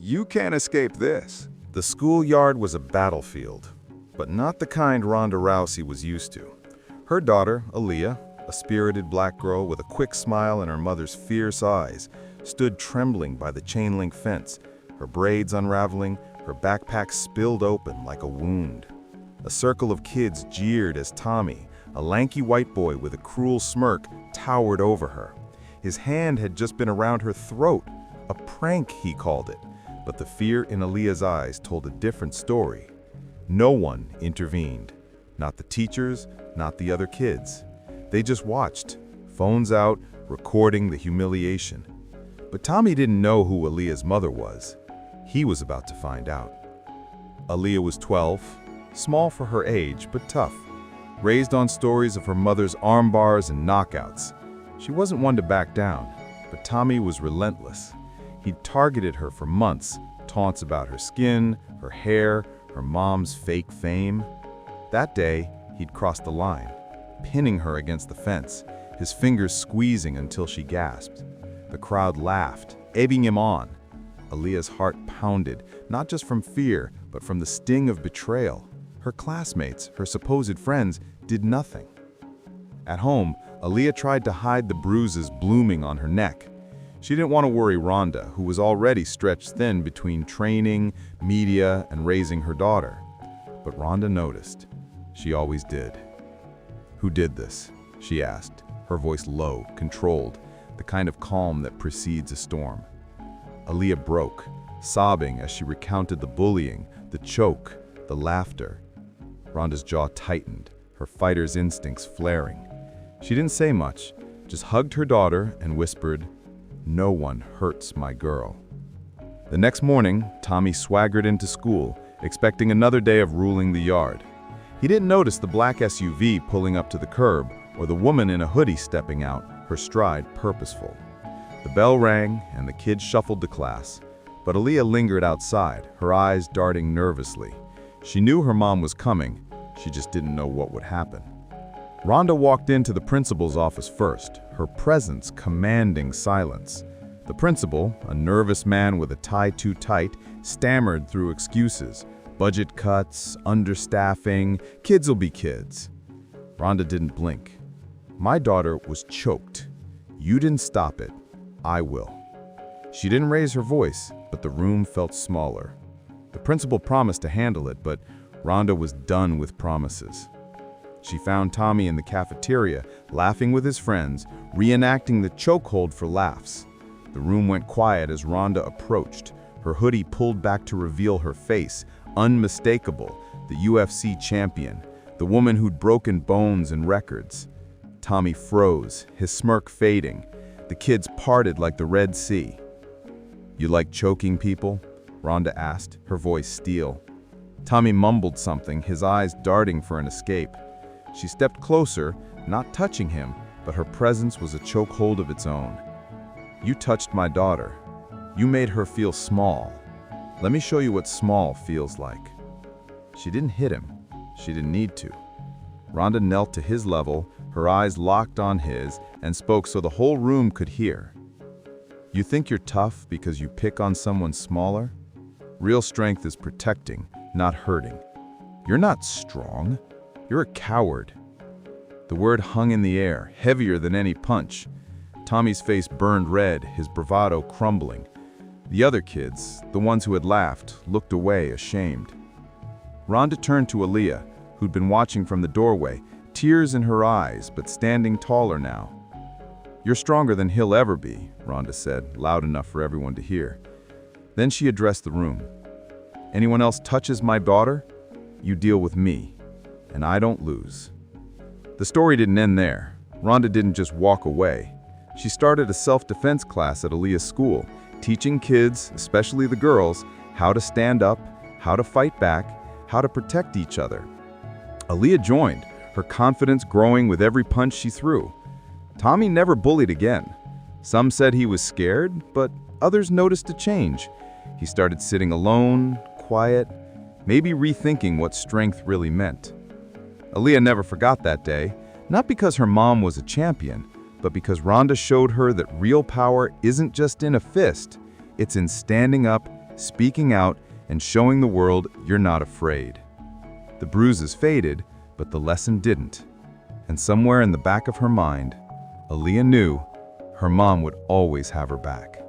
You can't escape this. The schoolyard was a battlefield, but not the kind Ronda Rousey was used to. Her daughter, Aaliyah, a spirited black girl with a quick smile in her mother's fierce eyes, stood trembling by the chain-link fence, her braids unraveling, her backpack spilled open like a wound. A circle of kids jeered as Tommy, a lanky white boy with a cruel smirk, towered over her. His hand had just been around her throat. A prank, he called it. But the fear in Aaliyah's eyes told a different story. No one intervened. Not the teachers, not the other kids. They just watched, phones out, recording the humiliation. But Tommy didn't know who Aaliyah's mother was. He was about to find out. Aaliyah was 12, small for her age, but tough. Raised on stories of her mother's arm bars and knockouts. She wasn't one to back down, but Tommy was relentless. He'd targeted her for months, taunts about her skin, her hair, her mom's fake fame. That day, he'd crossed the line, pinning her against the fence, his fingers squeezing until she gasped. The crowd laughed, egging him on. Aaliyah's heart pounded, not just from fear, but from the sting of betrayal. Her classmates, her supposed friends, did nothing. At home, Aaliyah tried to hide the bruises blooming on her neck. She didn't want to worry Rhonda, who was already stretched thin between training, media, and raising her daughter. But Rhonda noticed. She always did. "Who did this?" she asked, her voice low, controlled, the kind of calm that precedes a storm. Aaliyah broke, sobbing as she recounted the bullying, the choke, the laughter. Rhonda's jaw tightened, her fighter's instincts flaring. She didn't say much, just hugged her daughter and whispered, "No one hurts my girl." The next morning, Tommy swaggered into school, expecting another day of ruling the yard. He didn't notice the black SUV pulling up to the curb or the woman in a hoodie stepping out, her stride purposeful. The bell rang and the kids shuffled to class, but Aaliyah lingered outside, her eyes darting nervously. She knew her mom was coming, she just didn't know what would happen. Rhonda walked into the principal's office first, her presence commanding silence. The principal, a nervous man with a tie too tight, stammered through excuses. Budget cuts, understaffing, kids will be kids. Rhonda didn't blink. "My daughter was choked. You didn't stop it. I will." She didn't raise her voice, but the room felt smaller. The principal promised to handle it, but Rhonda was done with promises. She found Tommy in the cafeteria, laughing with his friends, reenacting the chokehold for laughs. The room went quiet as Rhonda approached, her hoodie pulled back to reveal her face, unmistakable, the UFC champion, the woman who'd broken bones and records. Tommy froze, his smirk fading. The kids parted like the Red Sea. "You like choking people?" Rhonda asked, her voice steel. Tommy mumbled something, his eyes darting for an escape. She stepped closer, not touching him, but her presence was a chokehold of its own. "You touched my daughter. You made her feel small. Let me show you what small feels like." She didn't hit him. She didn't need to. Rhonda knelt to his level, her eyes locked on his, and spoke so the whole room could hear. "You think you're tough because you pick on someone smaller? Real strength is protecting, not hurting. You're not strong. You're a coward." The word hung in the air, heavier than any punch. Tommy's face burned red, his bravado crumbling. The other kids, the ones who had laughed, looked away, ashamed. Rhonda turned to Aaliyah, who'd been watching from the doorway, tears in her eyes, but standing taller now. "You're stronger than he'll ever be," Rhonda said, loud enough for everyone to hear. Then she addressed the room. "Anyone else touches my daughter? You deal with me. And I don't lose." The story didn't end there. Rhonda didn't just walk away. She started a self-defense class at Aaliyah's school, teaching kids, especially the girls, how to stand up, how to fight back, how to protect each other. Aaliyah joined, her confidence growing with every punch she threw. Tommy never bullied again. Some said he was scared, but others noticed a change. He started sitting alone, quiet, maybe rethinking what strength really meant. Aaliyah never forgot that day, not because her mom was a champion, but because Rhonda showed her that real power isn't just in a fist, it's in standing up, speaking out and showing the world you're not afraid. The bruises faded, but the lesson didn't. And somewhere in the back of her mind, Aaliyah knew her mom would always have her back.